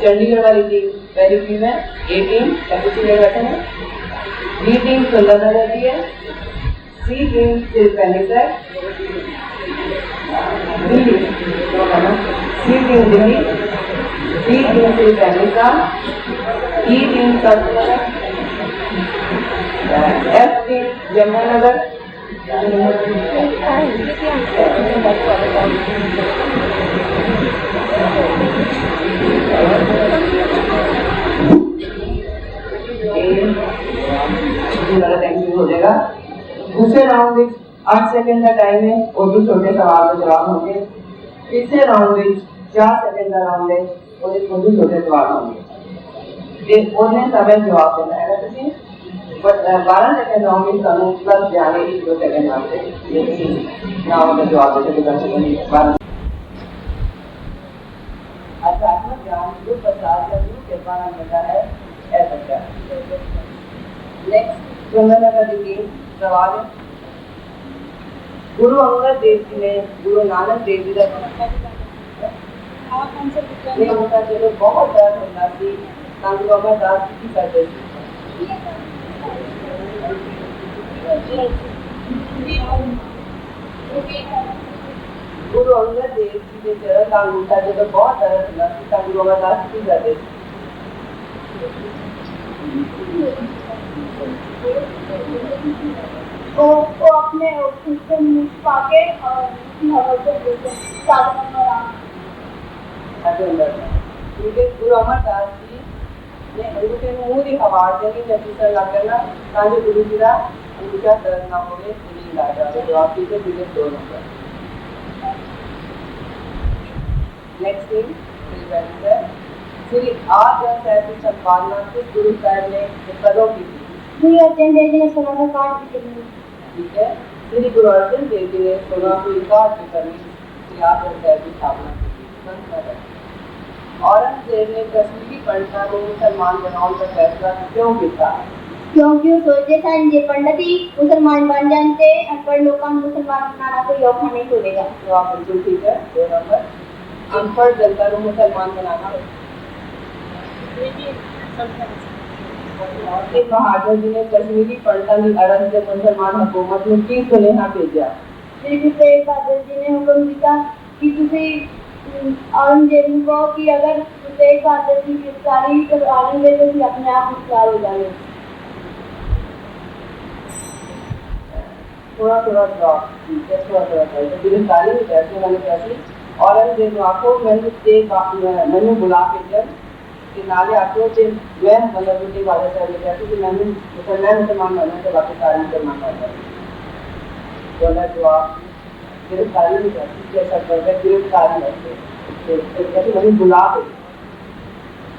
चंडीगढ़ वाली टीम पहली टीम है, ए टीम कैपेसिटी बैठे हैं, बी टीम सुंदरनगर की है, सी टीम सिर्फ पहले का है, सी टीम दिल्ली, डी टीम सिर्फ पहले का, ई टीम सतनगर, एफ टीम जमुनानगर, हो जाएगा। दूसरे राउंड में 8 सेकंड का टाइम है और भी छोटे सवाल का जवाब होंगे। तीसरे राउंड में 4 सेकंड का राउंड है और इसमें भी छोटे सवाल होंगे। एक ओने समय जवाब देना है तुझे, बट 12 सेकंड राउंड में ਸਾਨੂੰ प्लस जाने 1-2 सेकंड वास्ते लेकिन नाम का जवाब देते कर सकेंगे 12। अध्यात्म ज्ञान जो प्रसाद का गुरु कृपा नाम होता है ऐसा क्या। नेक्स्ट सुंदरनगर की सवाल है, गुरु अंगद देव जी ने गुरु नानक देव जी का उनका चलो बहुत दर्द होता थी गुरु अमरदास जी की करते थे। गुरु अंगद देव जी के चरण का अंगूठा जो बहुत दर्द होता थी गुरु अमरदास जी की करते थे। वो अपने सिस्टम में पाके और हवा से बोलते क्योंकि गुरु अमरदास जी ने अंगूठे में मुंह की हवा देने में दूसरा लग करना ताकि गुरु जी का अंगूठा दर्द ना हो नींद आ जाए। तो आप सीधे सीधे 2 नंबर। नेक्स्ट थिंग श्री आज साहब की संपादना किस गुरु साहब ने कदों की थी? श्री अर्जन देव जी ने 16 का काट की। ठीक है, श्री गुरु अर्जन देव जी ने 16 को काट की करनी श्री आज साहब की स्थापना की। औरंगजेब ने कश्मीरी पंडितों को मुसलमान बनाने का फैसला क्यों किया? क्योंकि वो सोचते थे ये पंडित ही मुसलमान बन जाते, अनपढ़ लोग का मुसलमान बनाना कोई औखा नहीं होगा। तो आप बिल्कुल ठीक है। 2 नंबर। अनपढ़ जनता को मुसलमान बनाना बहादुर जी ने कश्मीरी पंडितों की अड़न से मुसलमान हुकूमत में की सुनेहा भेजा? श्री गुरु तेग बहादुर जी ने हुक्म दिया कि तुम औरंगजेब को कि अगर गुरु तेग बहादुर की गिरफ्तारी करवाएंगे तो फिर अपने आप गिरफ्तार हो जाएंगे। थोड़ा गिरफ्तारी में कैसे मैंने कैसी औरंगजेब आखो मैंने बुला के जब कि नाले आखो कि मैं मतलब मुझे वाले साहब ने कहती कि मैं मुसलमान बनने के बाकी सारे मुसलमान बन जाए। बोला जवाब गिरफ्तारी नहीं करती कैसा कर रहे गिरफ्तारी करते कहती मैंने बुला दे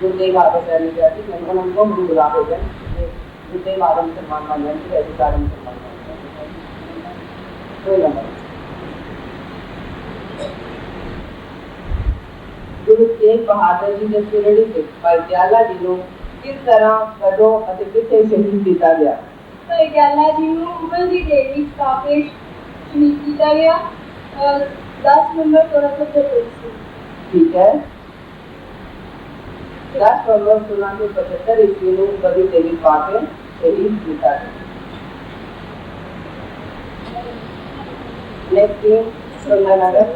जो देव आगे साहब ने कहती मैंने उनको मुझे बुला दे गए जो देव आगे मुसलमान बन जाए ऐसे सारे मुसलमान बन जाए। गुरु तेग बहादुर जी ने शिरडी से पटियाला जी को किस तरह कदों ਅਤੇ ਕਿੱਥੇ ਸ਼ਹੀਦ ਕੀਤਾ ਗਿਆ? पटियाला जी को उमर की देवी काफी शहीद किया गया 10 नवंबर 1675। ठीक है, 10 नवंबर 1675 ईस्वी को बड़ी देवी पाके शहीद किया गया। नेक्स्ट थिंग सुंदरनगर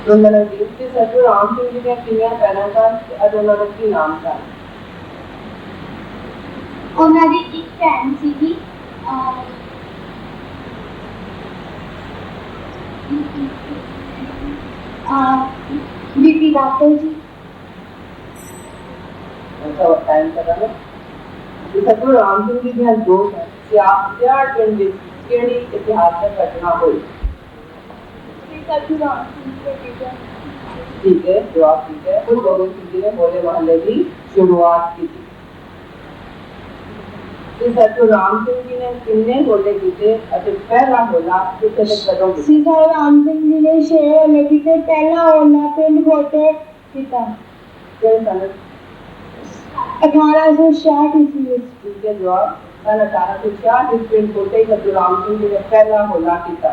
सुंदरनगर के सचू राम सिंह जी के किन्या पैरों का अदोलन की नाम था? उन्होंने एक भैन सी बीपी राठौर जी। ऐसा टाइम कर रहा है सचू राम सिंह जी के दोस्त हैं सियाड़ पिंड केड़ी इतिहासक घटना हुई? ठीक है, जवाब ठीक है। गुरु गोबिंद सिंह जी ने होले महल्ले की शुरुआत की थी। सचू राम सिंह जी ने किन्ने होले कीते ਅਤੇ पहला होला किथे ते कदों कीता? श्री राम सिंह जी ने 6 होले कीते। पहला होला पिंड खोटे कीता किस सन? 1866 ईस्वी। ठीक है, जवाब सन 1866 ਵਿੱਚ ਪਿੰਡ ਕੋਟੇ ਸਤਿਗੁਰੂ ਰਾਮ ਸਿੰਘ ਜੀ ਨੇ ਪਹਿਲਾ ਹੋਲਾ ਕੀਤਾ।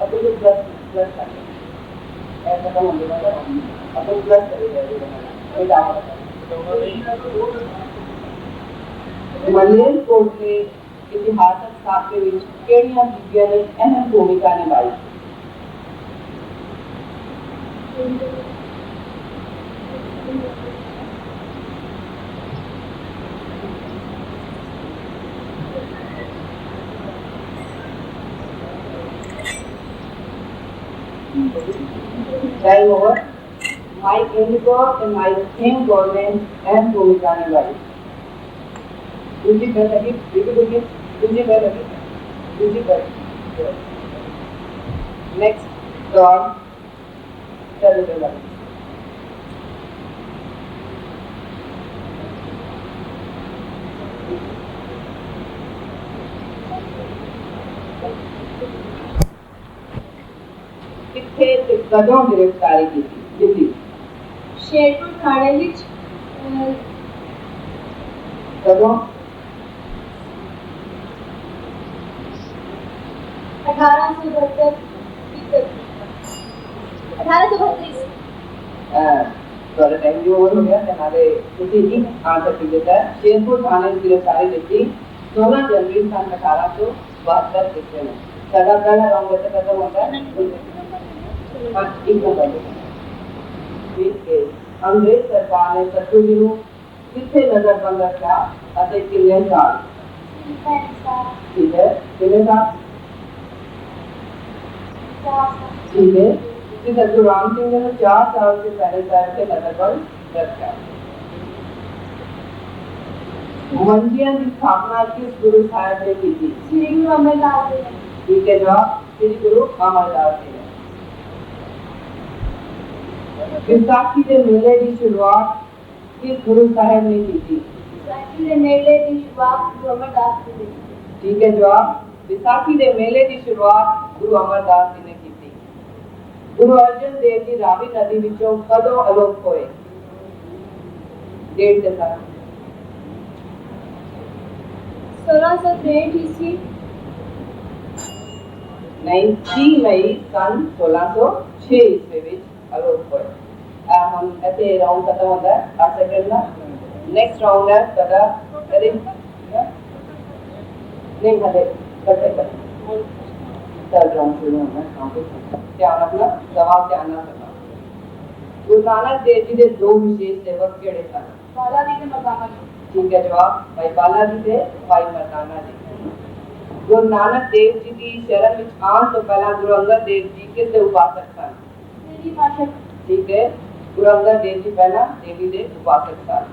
अब ये प्लस प्लस ऐसा कम होने वाला है, अपन प्लस करेगा मलेरकोट के इतिहासक साक्ष्य ਵਿੱਚ ਕਿਹੜੀਆਂ ਬੀਬੀਆਂ ਨੇ ਅਹਿਮ ਭੂਮਿਕਾ ਨਿਭਾਈ? Time over. My Indigo and my same government and भूमिका निभाई। दूसरी कर लगी, दूसरी कर लगी, दूसरी कर। Next turn, चलो चलो। किथे ते कदों गिरफ्तारी की थी? शेरपुर थाने विच कदों 1832 थोड़ा टाइम भी ओवर हो गया हमारे किसी ही आंसर की देता है। शेरपुर थाने में गिरफ्तारी की थी 16 जनवरी सन 1872 ईस्वी में। सदा पहला राउंड ऐसे खत्म होता है। अंग्रेज सरकार ने सतगुरु जी ਨੂੰ किथे नजरबंद रखा ਅਤੇ किन्ने साल? ठीक है, किन्ने साल? ठीक है, सतगुरु राम सिंह जी ने 4 साल से पहले साहब के नजरबंद रखा। मंजियां की स्थापना किस गुरु साहब ने की थी? श्री गुरु अमरदास जी ने। ठीक है, जवाब श्री गुरु अमरदास जी ने। विसाखी के मेले की शुरुआत किस गुरु साहब ने की थी? विसाखी के मेले की शुरुआत गुरु अमरदास जी ने। ठीक है, जवाब विसाखी के मेले की शुरुआत गुरु अमरदास जी ने की थी। गुरु अर्जन देव जी रावी नदी विचों कदों अलोप होए? डेट के साथ 1663 ईस्वी। नहीं, 3 मई सन 1606 ईस्वी विच अलोप होए। हम ऐसे राउंड खत्म होता है 8 सेकंड का। नेक्स्ट राउंड है कदा करें नहीं हले करते करते थर्ड राउंड शुरू होना है। काउंट ध्यान रखना, जवाब ध्यान रखना। गुरु नानक देव जी के 2 विशेष सेवक केड़े सन? बालाजी के मरदाना जी। ठीक है, जवाब भाई बालाजी थे भाई मरदाना जी। गुरु नानक देव जी की शरण विच आने तो पहला गुरु अंगद देव जी किसके उपासक सन? देवी माशक। ठीक है, गुरु अंगद देव जी पहला देवी दे उपासक सन।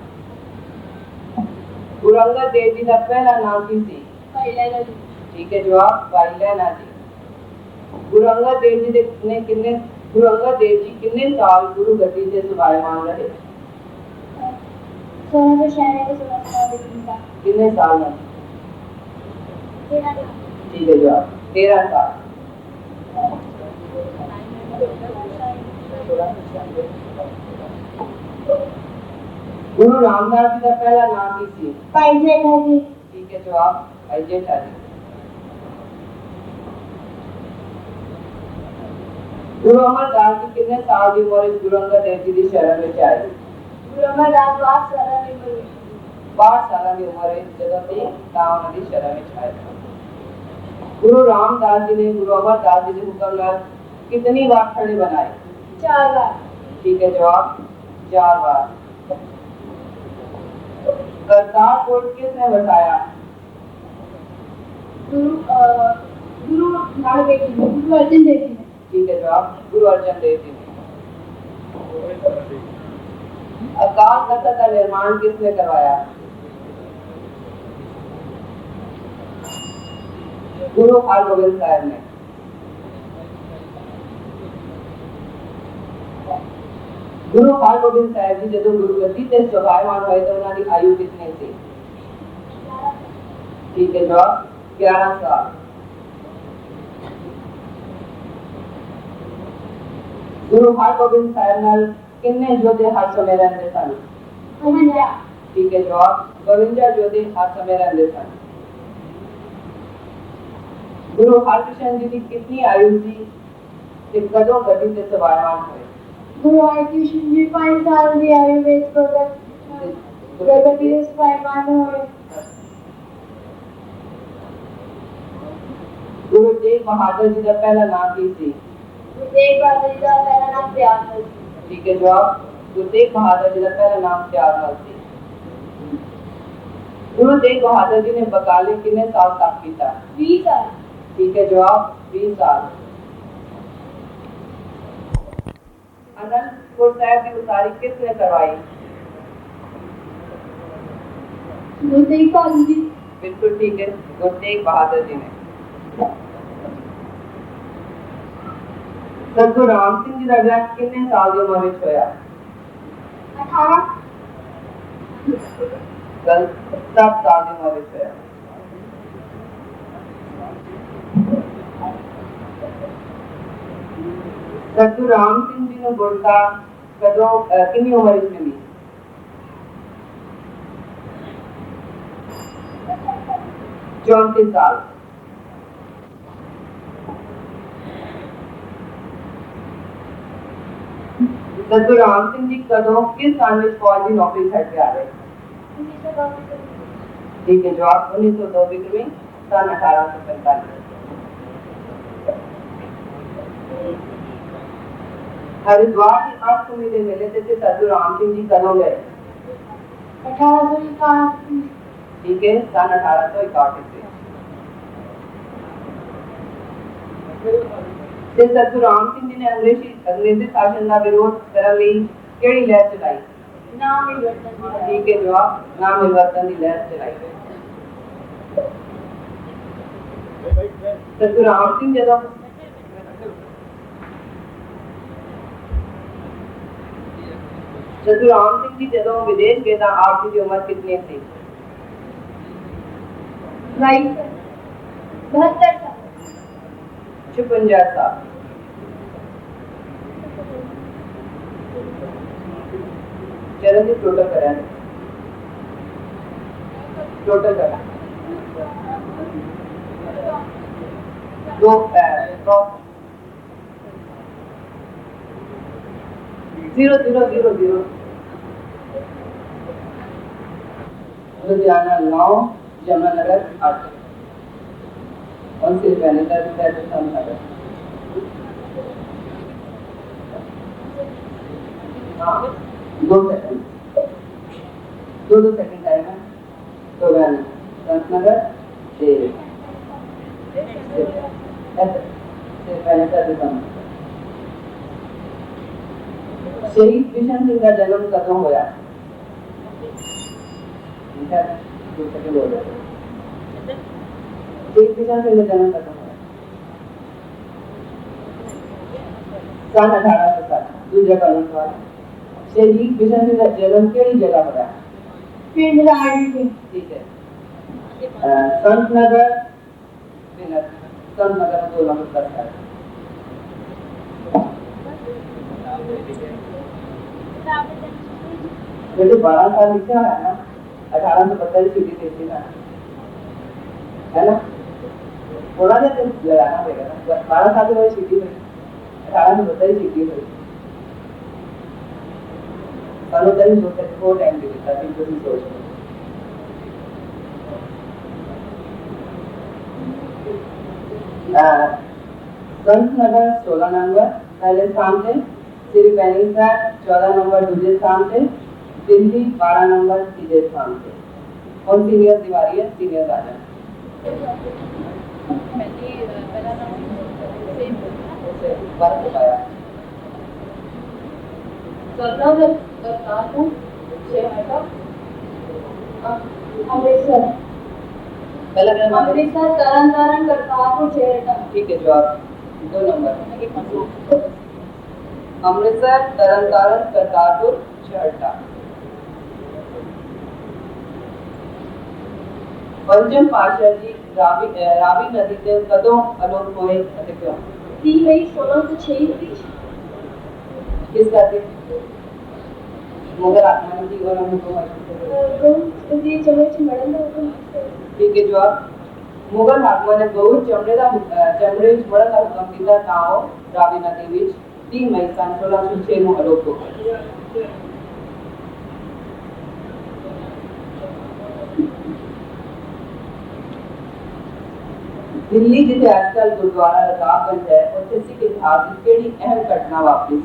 गुरु अंगद देव जी का पहला नाम की थी? भाई लैला जी। ठीक है, जवाब भाई लैला जी। गुरु अंगद देव जी ने कितने साल गुरु गद्दी से सुभायमान रहे? 1696 के 16 कितने साल में? 13 साल। ठीक है, जवाब 13 साल। गुरु रामदास जी का पहला नाम की थी? भाई जेठा जी। ठीक है, जवाब भाई जेठा जी। गुरु अमरदास जी कितने साल की उम्र में गुरु अंगद देव जी की शरण में आए? गुरु अमरदास 5 साल की उम्र में 5 साल की उम्र में जब से उन्होंने की शरण में आए। गुरु रामदास जी ने गुरु अमरदास जी के हुक्म नाल कितनी बार खड़े बनाए? 4 बार। ठीक है, जवाब 4 बार। करतारपुर किसने बसाया? गुरु नानक देव जी ने। गुरु अर्जन देव जी ने। ठीक है, जवाब गुरु अर्जन देव जी ने। अकाल तख्त का निर्माण किसने करवाया? गुरु हरगोबिंद साहब ने। गुरु हरगोबिंद साहब जी जब गुरुगद्दी से शोभायमान हुए तो उन्होंने आयु कितनी थी? ठीक है, जवाब 11 साल। गुरु हरगोबिंद साहिब नाल किन्ने योधे हर समय रहंदे सन? 52 ठीक है जवाब 52 योधे हर समय रहंदे सन। गुरु हरकृष्ण जी की कितनी आयु थी कि कदों गति से सवारमान हुए? गुरु हरकृष्ण जी 5 साल की आयु में गति से सवारमान हुए। गुरु तेग बहादुर जी का पहला नाम की थी? गुरु तेग बहादुर जी का पहला नाम त्यागमल। ठीक है जवाब गुरु तेग बहादुर जी का पहला नाम त्यागमल थी। गुरु तेग बहादुर जी ने बकाले कितने साल तक पीता? 20 साल। ठीक है जवाब 20 साल। अनंतपुर साहिब की उतारी किसने करवाई? गुरु तेग बहादुर जी। बिल्कुल ठीक है गुरु तेग बहादुर जी ने। सतगुरु राम सिंह जी का विआह कितने साल की उम्र में होया? 18। गलत 7 साल की उम्र में होया। सतगुरु राम सिंह जी ने गुरता कदों कितनी उम्र में मिली? 34 साल। सतगुरु राम सिंह जी कदों किस साल में फौज की नौकरी छड्ड के आ गए? ठीक है जवाब 1902 विक्रमी सन 1845। हरिद्वार की अष्टमी के मेले से सतगुरु राम सिंह जी कदों गए? 1861। ठीक है सन 1861 से सतगुरु राम सिंह जी ने अंग्रेजी शासन का विरोध करने लिए केड़ी लहर चलाई? नाम मिलवर्तन। ठीक है जवाब नाम मिलवर्तन की लहर चलाई। सतगुरु राम सिंह जदों सतगुरु राम सिंह जी जदों विदेश गए तो आपकी उम्र कितनी थी? 72 साल। 56 साल। चरण जी टोटल करें टोटल करें 2 0 0 0 0 लुधियाना 9 यमुनानगर 8 कौन सी पहले नगर हाँ 2 सेकंड 2 सेकंड टाइम है तो नगर से पहले शहीद किशन सिंह का जन्म कदों होया? शहीद किशन सिंह का जन्म कदों होया? सन 1860। दूसरा कॉलम सवाल शहीद किशन सिंह का जन्म केड़ी जगह होया? पिंड राड़ी। ठीक है संत नगर संत नगर 2 नंबर तक है। जैसे 12 साल लिखा है ना 1845 सीधी देती ना है ना थोड़ा सा लगाना पड़ेगा ना 12 साल की सीधी हुई 1845 सीधी हुई सालों तक जो तक को टाइम दे देता है जो भी सोच संत नगर 16 नंबर पहले स्थान से श्री बैनिंगटन 14 नंबर दूसरे स्थान से दिल्ली 12 नंबर तीसरे स्थान से और सीनियर तिवारी है सीनियर राजा अमृतसर अमृतसर तरन तारण करतारपुर छेहरटा। ठीक है जवाब 2 नंबर अमृतसर तरन तारण करतारपुर छेहरटा। पंचम पातशाह जी रावी नदी के कदों अलोप होए क्यों? 3 मई 1606 ईस्वी किस करके मुगल आत्मा की और हम को जी चलो मैडम ठीक है जवाब मुगल हाकमां ने बहुत चमड़े ਵਿੱਚ ਮੜਨ ਦਾ ਹੁਕਮ ਦਿੱਤਾ ਤਾਂ ਉਹ ਰਾਵੀ ਨਦੀ ਵਿੱਚ 3 ਮਈ ਸਨ 1606 ਨੂੰ ਆਲੋਪ ਹੋ ਗਏ ਦਿੱਲੀ ਜਿੱਥੇ ਅੱਜਕੱਲ ਗੁਰਦੁਆਰਾ ਰਕਾਬਗੰਜ ਹੈ ਉੱਥੇ ਸਿੱਖ ਇਤਿਹਾਸ ਦੀ ਕਿਹੜੀ ਅਹਿਮ ਘਟਨਾ ਵਾਪਰੀ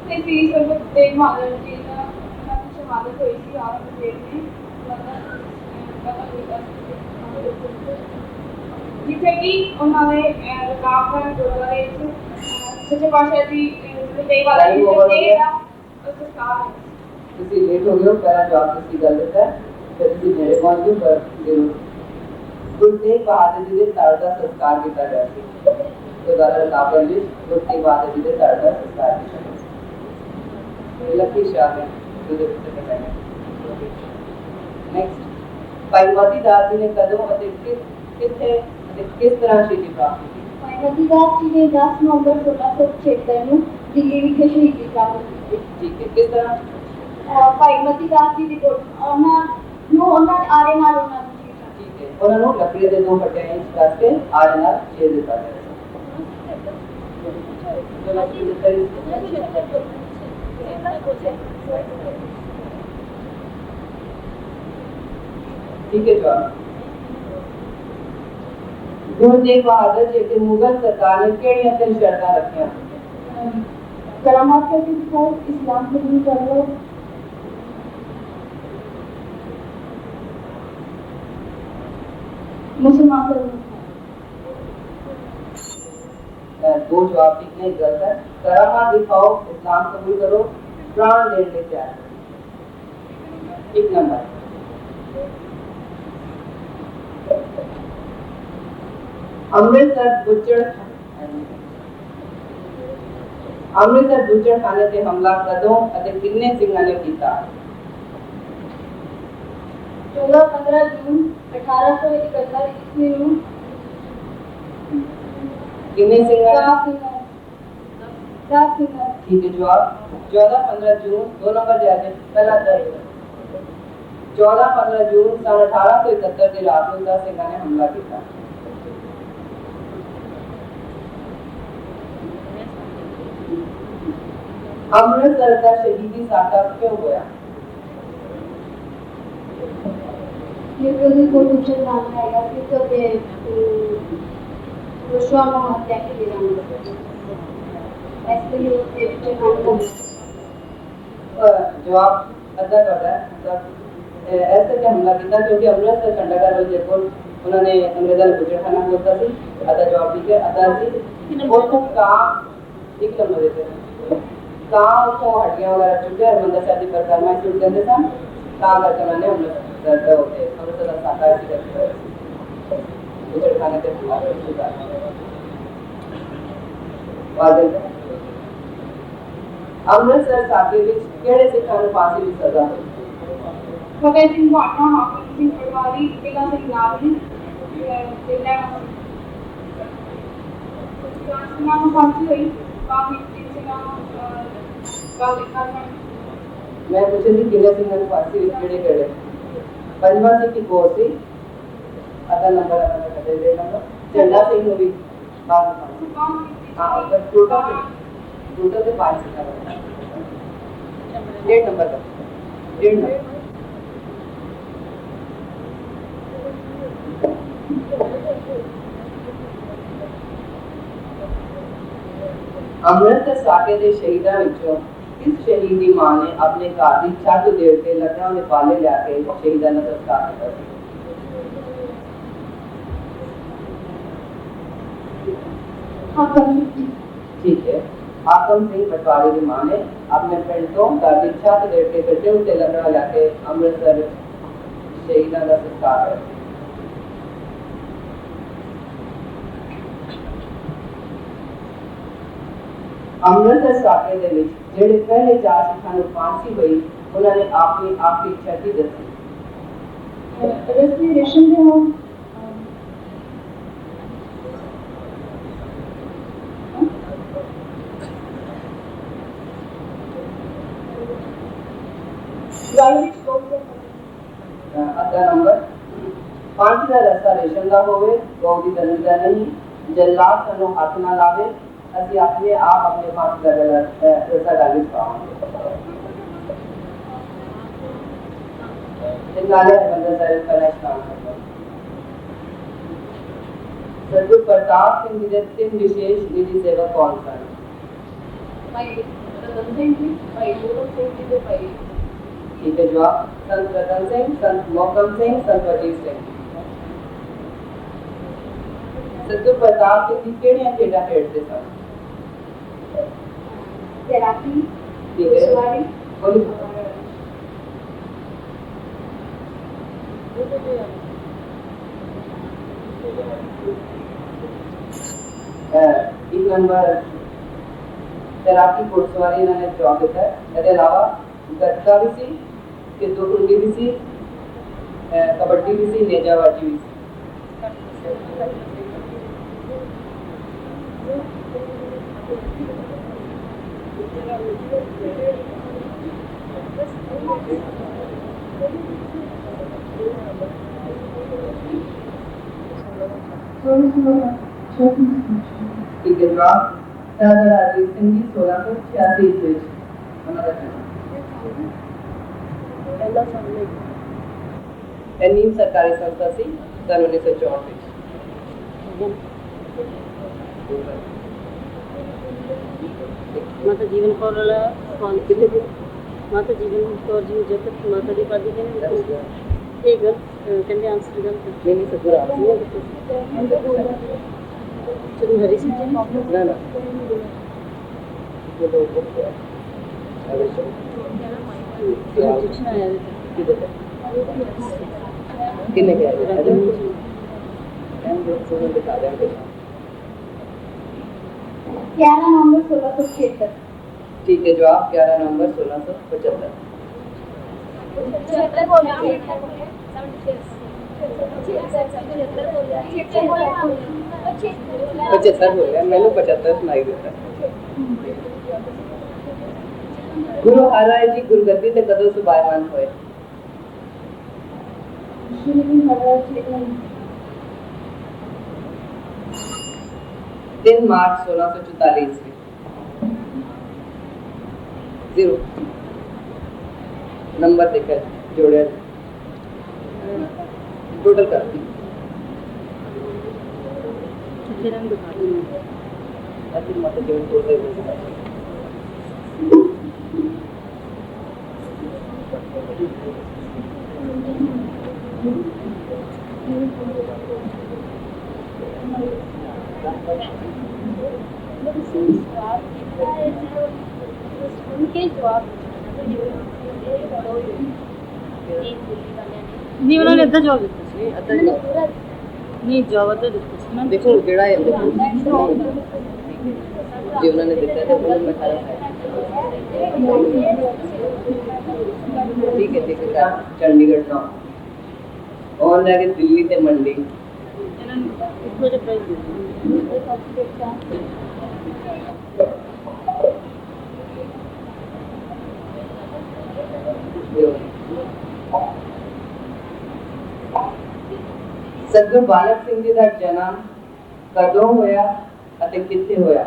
अपने भी सब तेग बहादुर जी का शहादत हुई थी औरंगजेब ने जिसे कि उन्होंने रकाबगंज गुरुद्वारे सच्चे पातशाह जी तेग बहादुर जी का संस्कार ਤੁਸੀਂ ਲੇਟ ਹੋ ਗਏ ਹੋ ਪਹਿਲਾ ਜਵਾਬ ਤੁਸੀਂ ਗੱਲ ਦਿੱਤਾ ਫਿਰ ਤੁਸੀਂ ਮੇਰੇ ਪਹੁੰਚ ਗਏ ਪਰ ਜ਼ਰੂਰ ਗੁਰੂ ਤੇਗ ਬਹਾਦਰ ਜੀ ਦੇ ਤੜ ਦਾ ਸੰਸਕਾਰ ਕੀਤਾ ਗਿਆ ਸੀ ਗੁਰਦੁਆਰਾ ਰਕਾਬਗੰਜ ਵਿੱਚ ਗੁਰੂ ਤੇਗ ਬਹਾਦਰ ਜੀ ਦੇ ਤੜ ਦਾ ਸੰਸਕਾਰ ਕੀਤਾ ਗਿਆ ਸੀ ਲੱਕੀ ਸ਼ਾਹ ਨੇ ਜਿਹਦੇ ਉੱਤੇ ਕਹਿੰਦੇ ਨੈਕਸਟ ਭਾਈ ਮਤੀ ਦਾਸ ਜੀ ਨੇ ਕਦੋਂ ਅਤੇ ਕਿੱਥੇ ਅਤੇ ਕਿਸ ਤਰ੍ਹਾਂ ਸ਼ਹੀਦੀ ਪ੍ਰਾਪਤ ਕੀਤੀ ਭਾਈ ਮਤੀ ਦਾਸ ਜੀ ਨੇ 10 ਨਵੰਬਰ 1676 ਨੂੰ ਦਿੱਲੀ ਵਿਖੇ ਸ਼ਹੀਦੀ ਪ੍ਰਾਪਤ ਕੀਤੀ ਠੀਕ ਹੈ ਕਿਸ ਤਰ੍ਹਾਂ ਭਾਈ ਮਤੀ ਦਾਸ ਜੀ ਦੀ ਉਹਨਾਂ ਆਰੇ ਨਾਲ ਉਹਨਾਂ ਦੀ ਠੀਕ ਹੈ ਉਹਨਾਂ ਨੂੰ ਲੱਕੜੀ ਦੇ ਦੋ ਫੱਟਿਆਂ ਵਿੱਚ ਕੱਸ ਕੇ ਆਰੇ ਨਾਲ ਛੇਦ ਦਿੱਤਾ ਗਿਆ ठीक है जवाब गुरु तेग बहादुर जी के मुगल सरकार ने केड़ियां तीन शर्तां रखियां करामात का दिखाओ इस्लाम कबूल कर लो मुसलमान करो दो जवाब ठीक नहीं गलत है करामात दिखाओ इस्लाम कबूल करो प्राण देने के तैयार एक नंबर ਅੰਮ੍ਰਿਤਸਰ ਬੁੱਚੜ ਖਾਨੇ ਤੇ ਹਮਲਾ ਕਦੋਂ ਅਤੇ ਕਿੰਨੇ ਸਿੰਘਾਂ ਨੇ ਕੀਤਾ 14-15 ਜੂਨ 1871 ਈਸਵੀ ਨੂੰ ਕਿੰਨੇ ਸਿੰਘਾਂ दस ਸਿੰਘਾਂ ठीक है जवाब 14-15 जून 2 नंबर दिया है पहला दर्ज 14-15 जून सन 1871 की रात ਨੂੰ 10 ਸਿੰਘਾਂ ਨੇ ਹਮਲਾ ਕੀਤਾ अमृतसर का शहीदी साका क्यों होया ये कभी कोई पूछे नाम आएगा कि तो ये विश्वाम हत्या के लिए नाम ऐसे ही ये नाम जवाब अदा करता है मतलब ऐसे क्या हमला किया क्योंकि अमृतसर कंडागर वाले जयपुर उन्होंने अंग्रेजा ने बुजरखाना बोलता थी अदा जवाब ठीक है अदा जी और तो काम एक नंबर देते हैं काम को हड्डियां वगैरह चुके हरमंदिर साहब की परिक्रमा शुरू करते सन काम करके मैंने अमृतसर होते अमृतसर का साका ऐसे करते बुजरखाने के खिलाफ अमृतसर साके विच केड़े सिखां नूं फांसी दी सजा होई भगत सिंह भाटना हाकिम सिंह पटवारी तेगा सिंह नावली तेला सिंह को फांसी हुई बाकी मैं पूछे थी किले सिंह ने फांसी विच केड़े केड़े पंजवा सिंह की कोर सी आधा नंबर आधा कटे दे नंबर झंडा सिंह नु भी बाद में फांसी हां पर टोटल से 5 सिखा डेढ़ नंबर का डेढ़ नंबर अमृतसर साके दे शहीदां विचों किस शहीद की मां ने अपने घर की छत दे उत्ते लकड़ां दे पाले लिया के शहीदां दा संस्कार किया ठीक है हाकम सिंह पटवारी की मां ने अपने पिंड तो घर की छत दे के गड्ढे उत्ते लकड़ां लिया के अमृतसर शहीदां दा संस्कार किया अमृतसर साके दे विच जेड़े पहले 4 सिखां नूं फांसी हुई उन्होंने अपनी आखिरी इच्छा की दसी रेस्पिरेशन दे हो माटी का रस्ता रेशम का होवे गौ की धन का नहीं जल्लाद सनो हाथ ना लावे ਅਸੀਂ ਆਪਣੇ ਆਪ ਆਪਣੇ ਫਾਂਸ ਦਾ ਰਸਾ ਡਾਲੀ ਪਾਵਾਂਗੇ ਤੇ ਨਾਲੇ ਹਰਿਮੰਦਰ ਸਾਹਿਬ ਪਹਿਲਾ ਇਸ਼ਨਾਨ ਕਰਨਾ सदगुरु प्रताप सिंह जी के तीन विशेष निधि सेवक कौन सा ठीक है जवाब संत रतन सिंह संत मोहकम सिंह संत वजीर सिंह सदगुरु प्रताप सिंह जी किहड़ियां खेडां खेडदे सन तैराकी ठीक है बोलो एक नंबर तैराकी घुड़सवारी इन्होंने जवाब दिता है इसके अलावा गतका भी सी किद्दू कुंडी भी सी कबड्डी भी सी नेजाबाजी भी सी ठीक है जवाब राजा राजीव सिंह जी 1686 ईस्वी उन्होंने नीम सरकारी संस्था सी सन 1964 माता जीवन कौर वाला कौन कितने माता जीवन कौर जी जब तक माता दी पादी के ये गलत कहते आंसर गलत नहीं सदगुरु आप चलो हरी सिंह जी ना ना ये तो बहुत है डिक्शन आया किधर है किन्ने क्या है दिखा दें 11 नवंबर 1676 ठीक है जवाब 11 नवंबर 1675 75 हो गया मैंने 75 सुनाई देता गुरु हराय जी गुरगद्दी ते कदों सुभायमान होए श्री महाराज जी 3 मार्च 1644 ईस्वी जीरो नंबर देकर जोड़े टोटल कर दी फिर हम दिखा देंगे ऐसे मत जोड़ तोड़ दे उनके जवाब नहीं उन्होंने अद्धा जवाब दिता नहीं अद्धा जवाब नहीं जवाब अद्धा दिता ना देखो जेड़ा है देखो जी उन्होंने दिता है बोलो मैं सारा ठीक है चंडीगढ़ ना और लगे दिल्ली ते मंडी इसको जो प्राइस सदगुरु बालक सिंह जी का जन्म कदों होया ਅਤੇ ਕਿੱਥੇ ਹੋਇਆ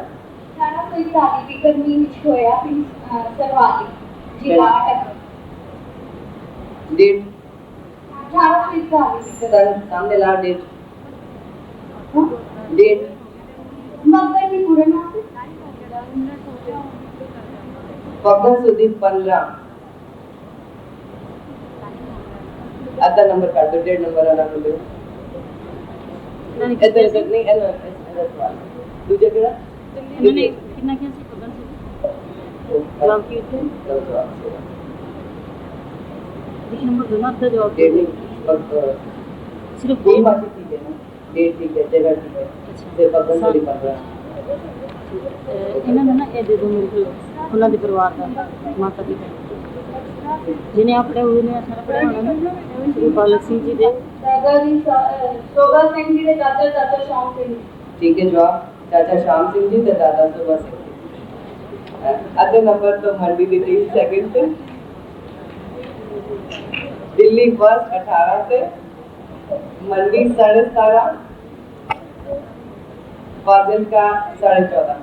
1841 ਦੀ ਗਰਮੀ ਵਿੱਚ ਹੋਇਆ ਪਿੰਡ ਸਰਵਾਲੀ ਜ਼ਿਲ੍ਹਾ ਅਟਕ डेट 1841 सर सामने ला डेट डेट मगर भी पूरा नाम फगन सुदी 15 आधा नंबर काट दो 1.5 नंबर वाला कर दो इधर इधर नहीं इधर सवाल दूसरा केड़ा इन्होंने कितना क्या सी पता नहीं जवाब की थे देखिए नंबर दोनों अद्धा जवाब डेट नहीं सिर्फ दो बात ठीक है ना डेट ठीक है जगह ठीक है सिर्फ फगन सुदी 15 ਇਹਨਾਂ ਨੂੰ ਨਾ ਇਹ ਦੇ ਦੋ ਮੇਰੇ ਕੋਲ ਉਹਨਾਂ ਦੇ ਪਰਿਵਾਰ ਦਾ ਮਾਤਾ ਪਿਤਾ ਜਿਹਨੇ ਆਪਣੇ ਹੋਏ ਨੇ ਸਾਰਾ ਪੜਾਉਣਾ ਨਾ ਸ਼੍ਰੀ ਬਾਲਕ ਸਿੰਘ ਜੀ ਦੇ दादा जी सोगा सिंह जी के दादा श्याम सिंह ठीक है जवाब चाचा श्याम सिंह जी ते दादा सुबह सिंह जी आधे नंबर तो मंडी दी 30 सेकंड से दिल्ली फर्स्ट 18 से मंडी 17.5, फाजिल का 14.5।